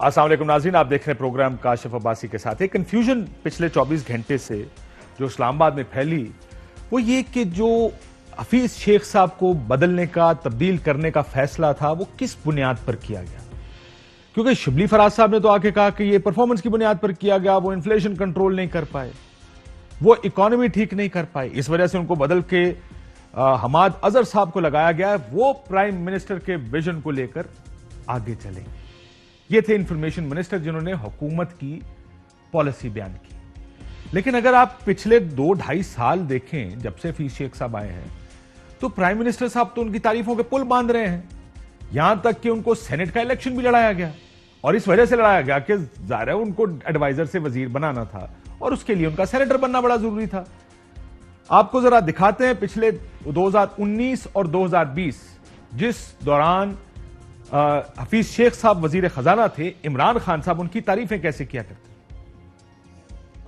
अस्सलाम वालेकुम नाज़रीन, आप देख रहे हैं प्रोग्राम काशिफ अब्बासी के साथ। एक कंफ्यूजन पिछले 24 घंटे से जो इस्लामाबाद में फैली वो ये कि जो हफीज शेख साहब को बदलने का, तब्दील करने का फैसला था वो किस बुनियाद पर किया गया। क्योंकि शिबली फराज साहब ने तो आके कहा कि ये परफॉर्मेंस की बुनियाद पर किया गया, वो इन्फ्लेशन कंट्रोल नहीं कर पाए, वो इकोनॉमी ठीक नहीं कर पाए, इस वजह से उनको बदल के हमाद अजहर साहब को लगाया गया है। वो प्राइम मिनिस्टर के विजन को लेकर आगे चले। ये थे इंफॉर्मेशन मिनिस्टर जिन्होंने हुकूमत की पॉलिसी बयान की। लेकिन अगर आप पिछले 2-2.5 साल देखें जब से हफीज शेख साहब आए हैं तो प्राइम मिनिस्टर साहब तो उनकी तारीफों के पुल बांध रहे हैं। यहां तक कि उनको सेनेट का इलेक्शन भी लड़ाया गया और इस वजह से लड़ाया गया कि जाहिर है उनको एडवाइजर से वजीर बनाना था और उसके लिए उनका सेनेटर बनना बड़ा जरूरी था। आपको जरा दिखाते हैं पिछले 2019 और 2020 जिस दौरान हफीज शेख साहब वजीर खजाना थे, इमरान खान साहब उनकी तारीफें कैसे किया करते।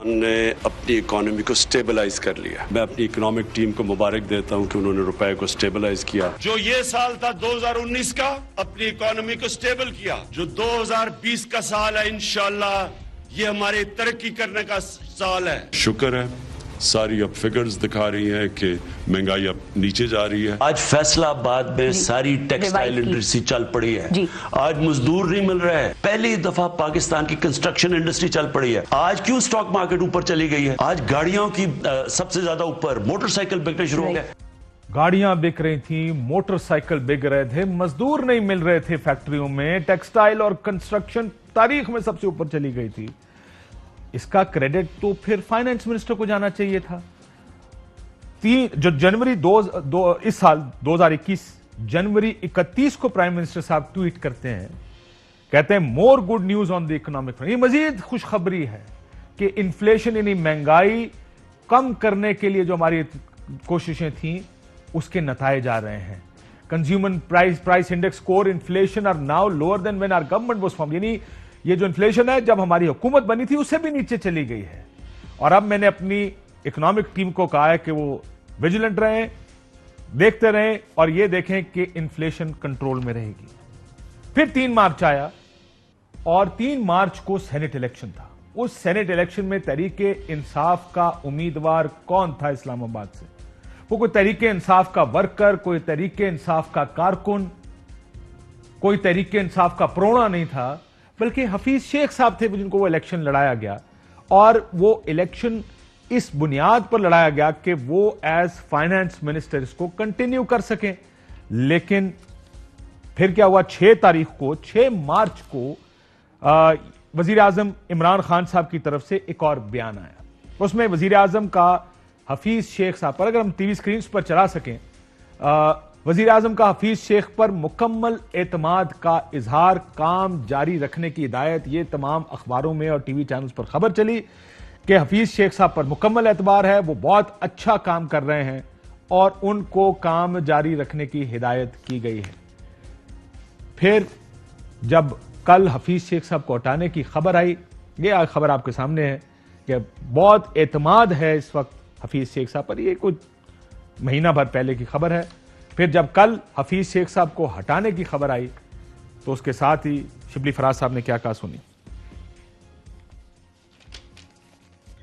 उन्होंने अपनी इकोनॉमी को स्टेबलाइज कर लिया। मैं अपनी इकोनॉमिक टीम को मुबारक देता हूं कि उन्होंने रुपए को स्टेबलाइज किया। जो ये साल था 2019 का, अपनी इकोनॉमी को स्टेबल किया। जो 2020 का साल है, इंशाल्लाह ये हमारे तरक्की करने का साल है। शुक्र है सारी अब फिगर्स दिखा रही हैं कि महंगाई अब नीचे जा रही है। आज फैसलाबाद में सारी टेक्सटाइल इंडस्ट्री चल पड़ी है। आज मजदूर नहीं मिल रहा है। पहली दफा पाकिस्तान की कंस्ट्रक्शन इंडस्ट्री चल पड़ी है। आज क्यों स्टॉक मार्केट ऊपर चली गई है? आज गाड़ियों की सबसे ज्यादा ऊपर, मोटरसाइकिल बिकने शुरू हो गए। गाड़ियां बिक रही थी, मोटरसाइकिल बिक रहे थे, मजदूर नहीं मिल रहे थे फैक्ट्रियों में। टेक्सटाइल और कंस्ट्रक्शन तारीख में सबसे ऊपर चली गई थी। इसका क्रेडिट तो फिर फाइनेंस मिनिस्टर को जाना चाहिए था। जो जनवरी इस साल 2021 जनवरी 31 को प्राइम मिनिस्टर साहब ट्वीट करते हैं, कहते हैं more good news on the economic front. ये मजीद खुशखबरी है कि इन्फ्लेशन यानी महंगाई कम करने के लिए जो हमारी कोशिशें थी उसके नताए आ रहे हैं। Consumer price index score inflation are now lower than when our government was formed. यानी ये जो इन्फ्लेशन है जब हमारी हुकूमत बनी थी उससे भी नीचे चली गई है। और अब मैंने अपनी इकोनॉमिक टीम को कहा है कि वो विजिलेंट रहें, देखते रहें और ये देखें कि इन्फ्लेशन कंट्रोल में रहेगी। फिर 3 मार्च आया और 3 मार्च को सेनेट इलेक्शन था। उस सेनेट इलेक्शन में तहरीके इंसाफ का उम्मीदवार कौन था इस्लामाबाद से? वो कोई तहरीके इंसाफ का वर्कर, कोई तहरीके इंसाफ का कारकुन, कोई तहरीके इंसाफ का प्रोणा नहीं था, बल्कि हफीज शेख साहब थे जिनको वो इलेक्शन लड़ाया गया। और वो इलेक्शन इस बुनियाद पर लड़ाया गया कि वो एज फाइनेंस मिनिस्टर इसको कंटिन्यू कर सकें। लेकिन फिर क्या हुआ, 6 मार्च को वजीर आजम इमरान खान साहब की तरफ से एक और बयान आया। उसमें वजीर आजम का हफीज शेख साहब पर, अगर हम टीवी स्क्रीन पर चला सकें, वजीर आजम का हफीज शेख पर मुकम्मल एतमाद का इजहार, काम जारी रखने की हिदायत। ये तमाम अखबारों में और टीवी चैनल्स पर खबर चली कि हफीज शेख साहब पर मुकम्मल एतबार है, वो बहुत अच्छा काम कर रहे हैं और उनको काम जारी रखने की हिदायत की गई है। फिर जब कल हफीज शेख साहब को हटाने की खबर आई, ये खबर आपके सामने है कि बहुत एतमाद है इस वक्त हफीज शेख साहब पर। ये कुछ महीना भर पहले की खबर है। फिर जब कल हफीज शेख साहब को हटाने की खबर आई तो उसके साथ ही शिबली फराज साहब ने क्या कहा, सुनी।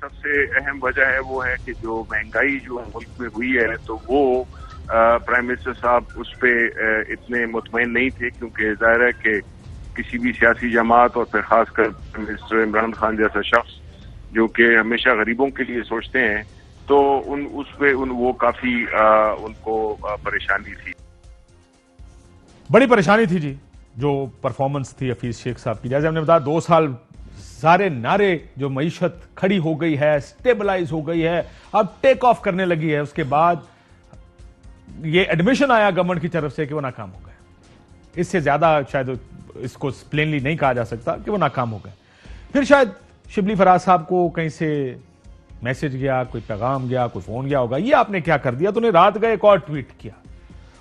सबसे अहम वजह है वो है कि जो महंगाई जो मुल्क में हुई है तो वो प्राइम मिनिस्टर साहब उस पर इतने मुतमईन नहीं थे, क्योंकि जाहिर है कि किसी भी सियासी जमात और फिर खासकर प्राइम मिनिस्टर इमरान खान जैसा शख्स जो कि हमेशा गरीबों के लिए सोचते हैं, तो वो काफी उनको परेशानी थी, बड़ी परेशानी थी जी जो परफॉर्मेंस थी हफीज शेख साहब की। जैसे हमने बताया 2 साल सारे नारे, जो मईशत खड़ी हो गई है, स्टेबलाइज हो गई है, अब टेक ऑफ करने लगी है। उसके बाद ये एडमिशन आया गवर्नमेंट की तरफ से कि वो नाकाम हो गए। इससे ज्यादा शायद इसको प्लेनली नहीं कहा जा सकता कि वो नाकाम हो गए। फिर शायद शिबली फराज साहब को कहीं से मैसेज गया, कोई पैगाम गया, कोई फोन गया होगा, ये आपने क्या कर दिया। तो उन्हें रात गए एक और ट्वीट किया।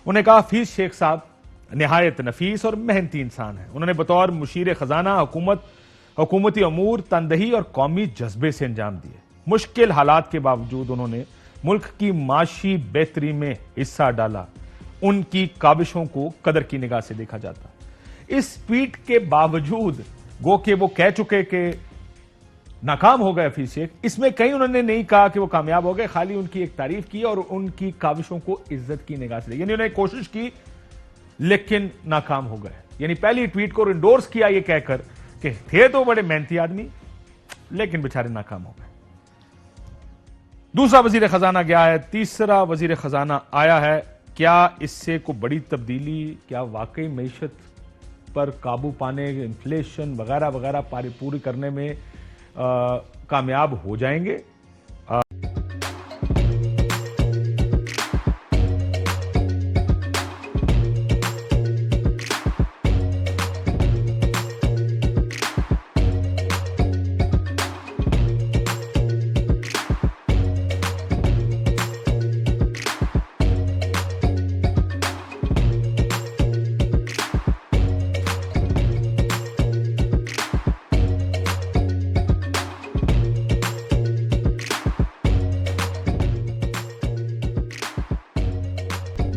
उन्हें कहा हफीज शेख साहब निहायत नफीस और मेहनती इंसान है। उन्होंने बतौर मुशीर खजाना हुकूमती अमूर तनदही और कौमी जज्बे से अंजाम दिए। मुश्किल हालात के बावजूद उन्होंने मुल्क की माशी बेहतरी में हिस्सा डाला। उनकी काबिशों को कदर की निगाह से देखा जाता। इस ट्वीट के बावजूद गो के वो कह चुके कि नाकाम हो गए हफीज शेख। इसमें कहीं उन्होंने नहीं कहा कि वो कामयाब हो गए, खाली उनकी एक तारीफ की और उनकी काविशों को इज्जत की निगाह से, यानी उन्होंने कोशिश की लेकिन नाकाम हो गए। यानी पहली ट्वीट को इंडोर्स किया ये कहकर कि थे तो बड़े मेहनती आदमी लेकिन बेचारे नाकाम हो गए। दूसरा वजीर खजाना गया है, तीसरा वजीर खजाना आया है। क्या इससे कोई बड़ी तब्दीली, क्या वाकई मईशत पर काबू पाने, इन्फ्लेशन वगैरह वगैरह पूरी करने में कामयाब हो जाएंगे?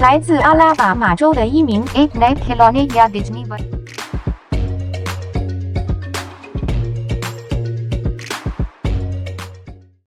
来自阿拉巴马州的一名 8net Khilone या डिज्नी